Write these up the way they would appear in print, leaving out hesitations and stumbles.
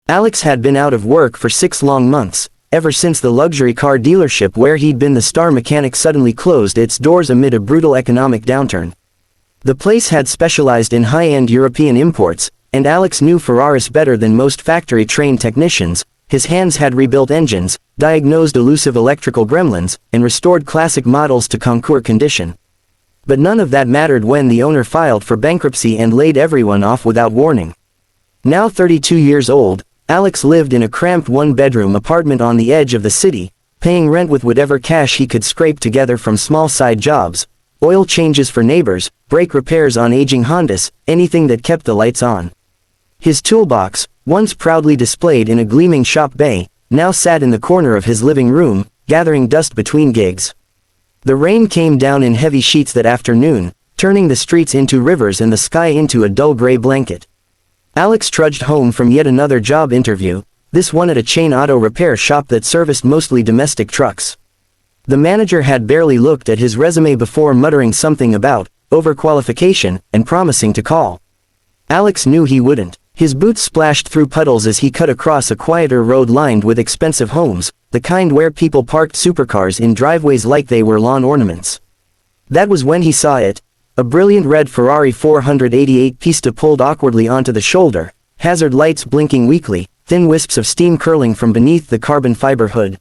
Alex had been out of work for 6 long months, ever since the luxury car dealership where he'd been the star mechanic suddenly closed its doors amid a brutal economic downturn. The place had specialized in high-end European imports, and Alex knew Ferraris better than most factory-trained technicians. His hands had rebuilt engines, diagnosed elusive electrical gremlins, and restored classic models to concours condition. But none of that mattered when the owner filed for bankruptcy and laid everyone off without warning. Now 32 years old, Alex lived in a cramped one-bedroom apartment on the edge of the city, paying rent with whatever cash he could scrape together from small side jobs, oil changes for neighbors, brake repairs on aging Hondas, anything that kept the lights on. His toolbox, once proudly displayed in a gleaming shop bay, now sat in the corner of his living room, gathering dust between gigs. The rain came down in heavy sheets that afternoon, turning the streets into rivers and the sky into a dull gray blanket. Alex trudged home from yet another job interview, this one at a chain auto repair shop that serviced mostly domestic trucks. The manager had barely looked at his resume before muttering something about overqualification and promising to call. Alex knew he wouldn't. His boots splashed through puddles as he cut across a quieter road lined with expensive homes, the kind where people parked supercars in driveways like they were lawn ornaments. That was when he saw it, a brilliant red Ferrari 488 Pista pulled awkwardly onto the shoulder, hazard lights blinking weakly, thin wisps of steam curling from beneath the carbon fiber hood.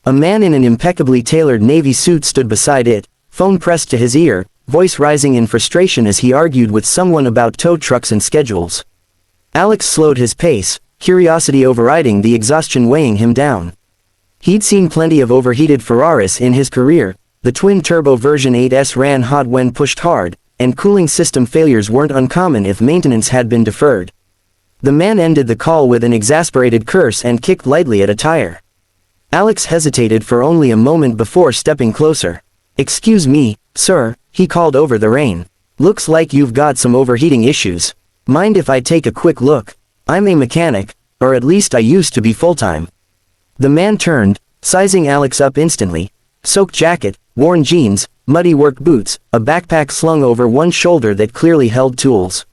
A man in an impeccably tailored navy suit stood beside it, phone pressed to his ear, voice rising in frustration as he argued with someone about tow trucks and schedules. Alex slowed his pace, curiosity overriding the exhaustion weighing him down. He'd seen plenty of overheated Ferraris in his career. The twin-turbo version 8S ran hot when pushed hard, and cooling system failures weren't uncommon if maintenance had been deferred. The man ended the call with an exasperated curse and kicked lightly at a tire. Alex hesitated for only a moment before stepping closer. "Excuse me, sir," he called over the rain. "Looks like you've got some overheating issues. Mind if I take a quick look? I'm a mechanic, or at least I used to be full-time." The man turned, sizing Alex up instantly. Soaked jacket, worn jeans, muddy work boots, a backpack slung over one shoulder that clearly held tools.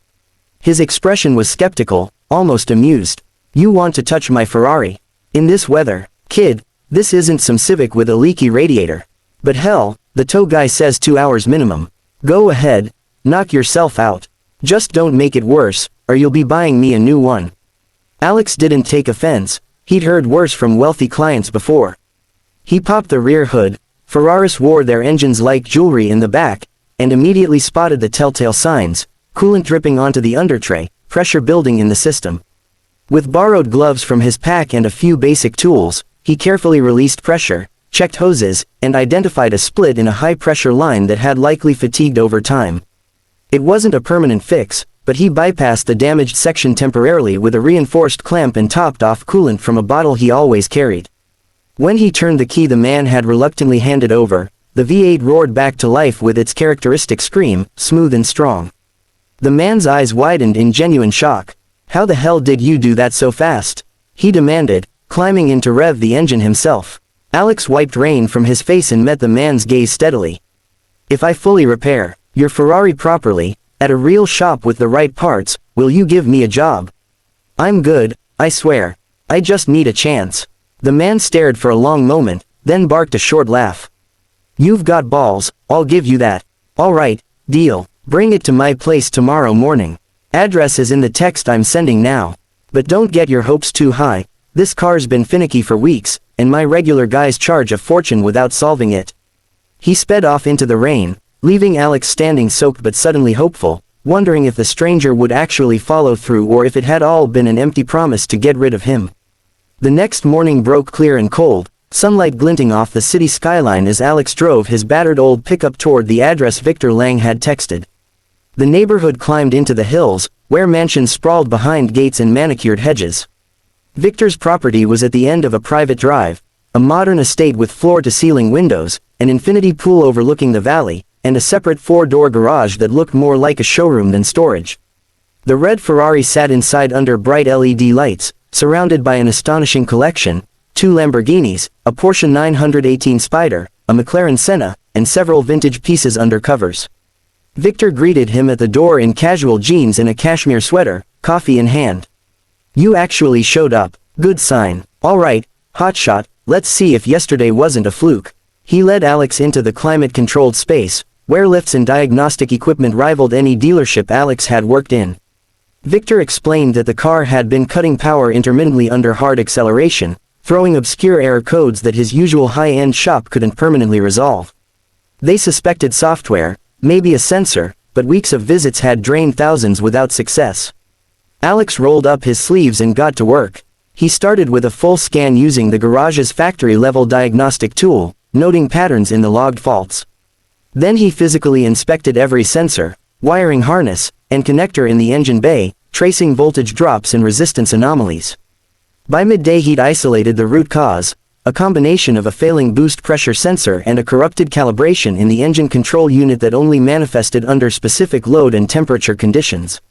His expression was skeptical, almost amused. "You want to touch my Ferrari? In this weather? Kid, this isn't some Civic with a leaky radiator. But hell, the tow guy says 2 hours minimum. Go ahead, knock yourself out. Just don't make it worse, or you'll be buying me a new one." Alex didn't take offense. He'd heard worse from wealthy clients before. He popped the rear hood. Ferraris wore their engines like jewelry in the back, and immediately spotted the telltale signs: coolant dripping onto the undertray, pressure building in the system. With borrowed gloves from his pack and a few basic tools, he carefully released pressure, checked hoses, and identified a split in a high-pressure line that had likely fatigued over time. It wasn't a permanent fix, but he bypassed the damaged section temporarily with a reinforced clamp and topped off coolant from a bottle he always carried. When he turned the key the man had reluctantly handed over, the V8 roared back to life with its characteristic scream, smooth and strong. The man's eyes widened in genuine shock. "How the hell did you do that so fast?" he demanded, climbing in to rev the engine himself. Alex wiped rain from his face and met the man's gaze steadily. "If I fully repair your Ferrari properly, at a real shop with the right parts, will you give me a job?" "I'm good, I swear. I just need a chance." The man stared for a long moment, then barked a short laugh. "You've got balls, I'll give you that. All right, deal. Bring it to my place tomorrow morning. Address is in the text I'm sending now. But don't get your hopes too high. This car's been finicky for weeks, and my regular guys charge a fortune without solving it." He sped off into the rain, leaving Alex standing soaked but suddenly hopeful, wondering if the stranger would actually follow through or if it had all been an empty promise to get rid of him. The next morning broke clear and cold, sunlight glinting off the city skyline as Alex drove his battered old pickup toward the address Victor Lang had texted. The neighborhood climbed into the hills, where mansions sprawled behind gates and manicured hedges. Victor's property was at the end of a private drive, a modern estate with floor-to-ceiling windows, an infinity pool overlooking the valley, and a separate 4-door garage that looked more like a showroom than storage. The red Ferrari sat inside under bright LED lights, surrounded by an astonishing collection: 2 Lamborghinis, a Porsche 918 Spider, a McLaren Senna, and several vintage pieces under covers. Victor greeted him at the door in casual jeans and a cashmere sweater, coffee in hand. You actually showed up. Good sign. Alright, hotshot, let's see if yesterday wasn't a fluke. He led Alex into the climate-controlled space, where lifts and diagnostic equipment rivaled any dealership Alex had worked in. Victor explained that the car had been cutting power intermittently under hard acceleration, throwing obscure error codes that his usual high-end shop couldn't permanently resolve. They suspected software, maybe a sensor, but weeks of visits had drained thousands without success. Alex rolled up his sleeves and got to work. He started with a full scan using the garage's factory-level diagnostic tool, noting patterns in the logged faults. Then he physically inspected every sensor, wiring harness, and connector in the engine bay, tracing voltage drops and resistance anomalies. By midday he'd isolated the root cause, a combination of a failing boost pressure sensor and a corrupted calibration in the engine control unit that only manifested under specific load and temperature conditions.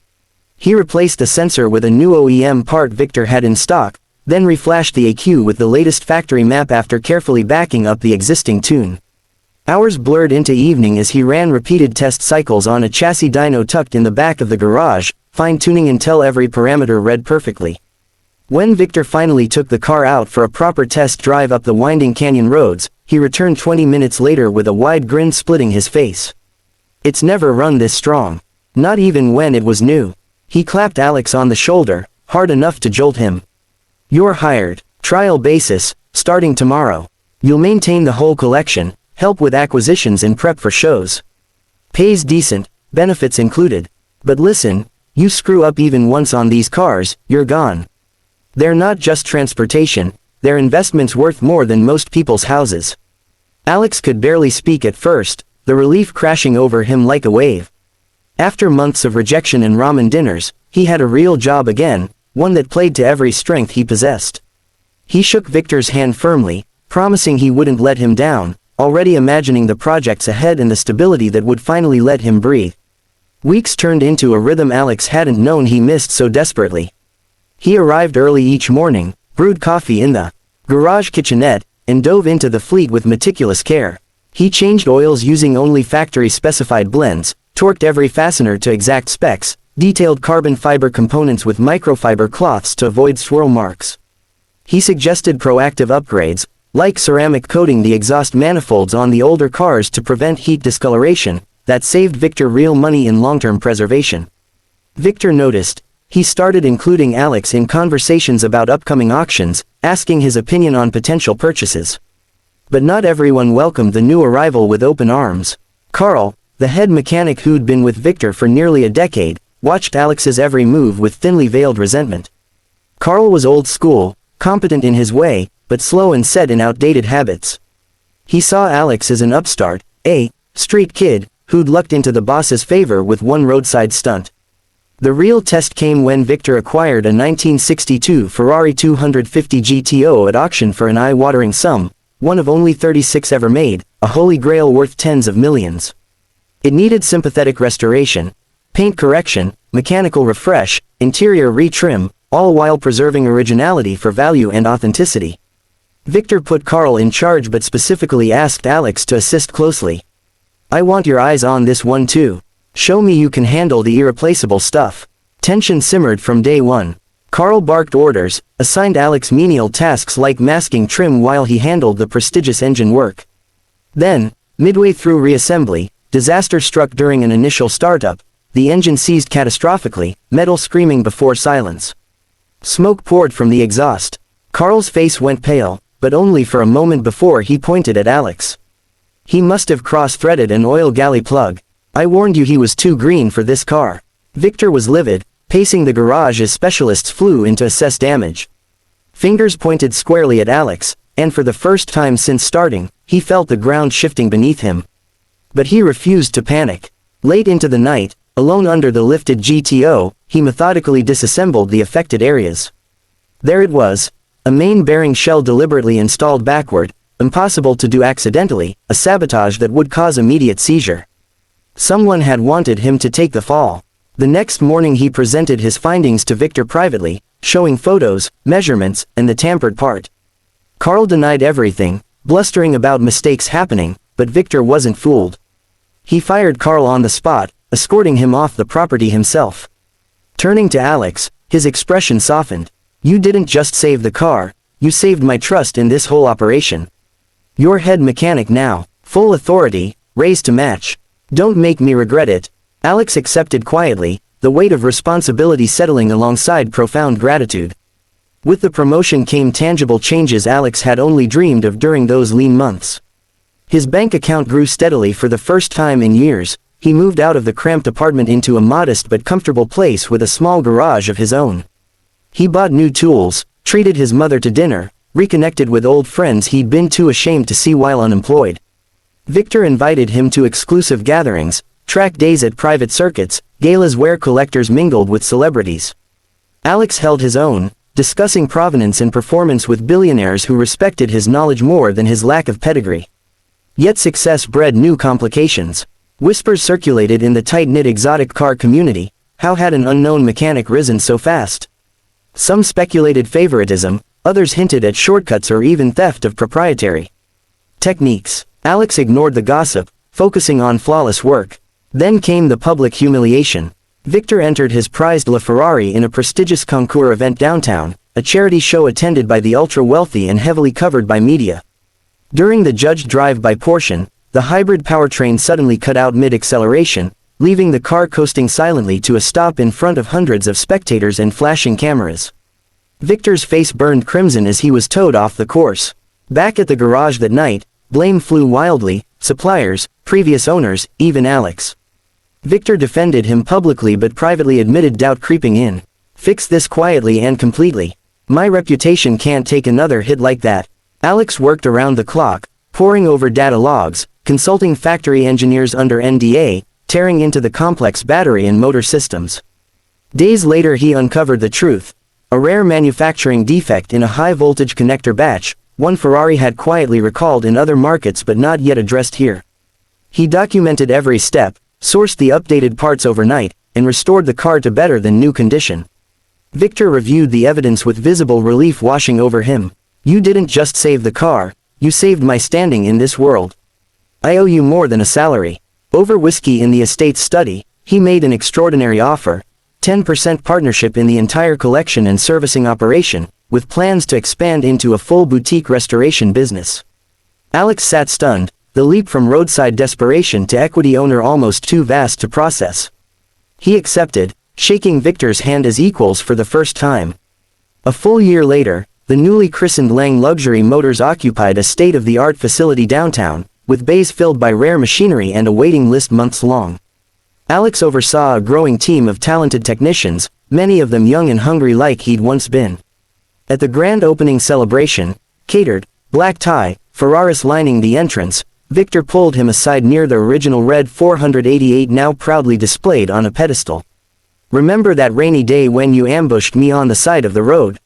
He replaced the sensor with a new OEM part Victor had in stock, then reflashed the ECU with the latest factory map after carefully backing up the existing tune. Hours blurred into evening as he ran repeated test cycles on a chassis dyno tucked in the back of the garage, fine-tuning until every parameter read perfectly. When Victor finally took the car out for a proper test drive up the winding canyon roads, he returned 20 minutes later with a wide grin splitting his face. It's never run this strong. Not even when it was new. He clapped Alex on the shoulder, hard enough to jolt him. You're hired. Trial basis, starting tomorrow. You'll maintain the whole collection, help with acquisitions and prep for shows. Pays decent, benefits included. But listen, you screw up even once on these cars, you're gone. They're not just transportation, they're investments worth more than most people's houses. Alex could barely speak at first, the relief crashing over him like a wave. After months of rejection and ramen dinners, he had a real job again, one that played to every strength he possessed. He shook Victor's hand firmly, promising he wouldn't let him down, already imagining the projects ahead and the stability that would finally let him breathe. Weeks turned into a rhythm Alex hadn't known he missed so desperately. He arrived early each morning, brewed coffee in the garage kitchenette, and dove into the fleet with meticulous care. He changed oils using only factory-specified blends, torqued every fastener to exact specs, detailed carbon fiber components with microfiber cloths to avoid swirl marks. He suggested proactive upgrades, like ceramic coating the exhaust manifolds on the older cars to prevent heat discoloration, that saved Victor real money in long-term preservation. Victor noticed. He started including Alex in conversations about upcoming auctions, asking his opinion on potential purchases. But not everyone welcomed the new arrival with open arms. Carl, the head mechanic who'd been with Victor for nearly a decade, watched Alex's every move with thinly veiled resentment. Carl was old school, competent in his way, but slow and set in outdated habits. He saw Alex as an upstart, a street kid, who'd lucked into the boss's favor with one roadside stunt. The real test came when Victor acquired a 1962 Ferrari 250 GTO at auction for an eye-watering sum, one of only 36 ever made, a holy grail worth tens of millions. It needed sympathetic restoration, paint correction, mechanical refresh, interior retrim, all while preserving originality for value and authenticity. Victor put Carl in charge but specifically asked Alex to assist closely. I want your eyes on this one too. Show me you can handle the irreplaceable stuff. Tension simmered from day one. Carl barked orders, assigned Alex menial tasks like masking trim while he handled the prestigious engine work. Then, midway through reassembly, disaster struck during an initial startup. The engine seized catastrophically, metal screaming before silence. Smoke poured from the exhaust. Carl's face went pale, but only for a moment before he pointed at Alex. He must have cross-threaded an oil galley plug. I warned you he was too green for this car. Victor was livid, pacing the garage as specialists flew in to assess damage. Fingers pointed squarely at Alex, and for the first time since starting, he felt the ground shifting beneath him. But he refused to panic. Late into the night, alone under the lifted GTO, he methodically disassembled the affected areas. There it was, a main bearing shell deliberately installed backward, impossible to do accidentally, a sabotage that would cause immediate seizure. Someone had wanted him to take the fall. The next morning he presented his findings to Victor privately, showing photos, measurements, and the tampered part. Carl denied everything, blustering about mistakes happening, but Victor wasn't fooled. He fired Carl on the spot, escorting him off the property himself. Turning to Alex, his expression softened. You didn't just save the car, you saved my trust in this whole operation. You're head mechanic now, full authority, raised to match. Don't make me regret it. Alex accepted quietly, the weight of responsibility settling alongside profound gratitude. With the promotion came tangible changes Alex had only dreamed of during those lean months. His bank account grew steadily for the first time in years. He moved out of the cramped apartment into a modest but comfortable place with a small garage of his own. He bought new tools, treated his mother to dinner, reconnected with old friends he'd been too ashamed to see while unemployed. Victor invited him to exclusive gatherings, track days at private circuits, galas where collectors mingled with celebrities. Alex held his own, discussing provenance and performance with billionaires who respected his knowledge more than his lack of pedigree. Yet success bred new complications. Whispers circulated in the tight-knit exotic car community. How had an unknown mechanic risen so fast? Some speculated favoritism, others hinted at shortcuts or even theft of proprietary techniques. Alex ignored the gossip, focusing on flawless work. Then came the public humiliation. Victor entered his prized Ferrari in a prestigious concours event downtown, a charity show attended by the ultra-wealthy and heavily covered by media. During the judged drive-by portion, the hybrid powertrain suddenly cut out mid-acceleration, leaving the car coasting silently to a stop in front of hundreds of spectators and flashing cameras. Victor's face burned crimson as he was towed off the course. Back at the garage that night, blame flew wildly, suppliers, previous owners, even Alex. Victor defended him publicly but privately admitted doubt creeping in. Fix this quietly and completely. My reputation can't take another hit like that. Alex worked around the clock, poring over data logs, consulting factory engineers under NDA, tearing into the complex battery and motor systems. Days later he uncovered the truth. A rare manufacturing defect in a high-voltage connector batch, one Ferrari had quietly recalled in other markets but not yet addressed here. He documented every step, sourced the updated parts overnight, and restored the car to better than new condition. Victor reviewed the evidence with visible relief washing over him. You didn't just save the car, you saved my standing in this world. I owe you more than a salary. Over whiskey in the estate's study, he made an extraordinary offer, 10% partnership in the entire collection and servicing operation, with plans to expand into a full boutique restoration business. Alex sat stunned, the leap from roadside desperation to equity owner almost too vast to process. He accepted, shaking Victor's hand as equals for the first time. A full year later, the newly christened Lang Luxury Motors occupied a state-of-the-art facility downtown, with bays filled by rare machinery and a waiting list months long. Alex oversaw a growing team of talented technicians, many of them young and hungry like he'd once been. At the grand opening celebration, catered, black tie, Ferraris lining the entrance, Victor pulled him aside near the original red 488 now proudly displayed on a pedestal. Remember that rainy day when you ambushed me on the side of the road?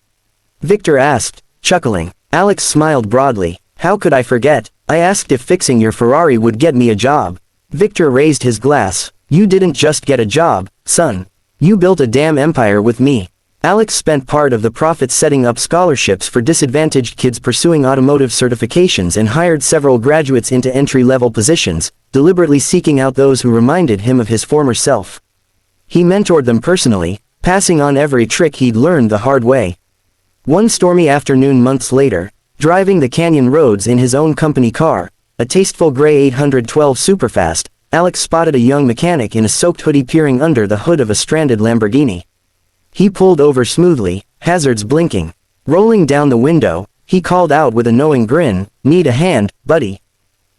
Victor asked, chuckling. Alex smiled broadly. How could I forget? I asked if fixing your Ferrari would get me a job. Victor raised his glass. You didn't just get a job, son. You built a damn empire with me. Alex spent part of the profits setting up scholarships for disadvantaged kids pursuing automotive certifications and hired several graduates into entry-level positions, deliberately seeking out those who reminded him of his former self. He mentored them personally, passing on every trick he'd learned the hard way. One stormy afternoon months later, driving the canyon roads in his own company car, a tasteful gray 812 Superfast, Alex spotted a young mechanic in a soaked hoodie peering under the hood of a stranded Lamborghini. He pulled over smoothly, hazards blinking. Rolling down the window, he called out with a knowing grin, "Need a hand, buddy?"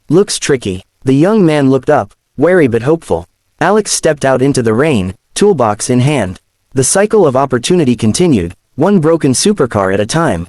"Looks tricky." The young man looked up, wary but hopeful. Alex stepped out into the rain, toolbox in hand. The cycle of opportunity continued, one broken supercar at a time.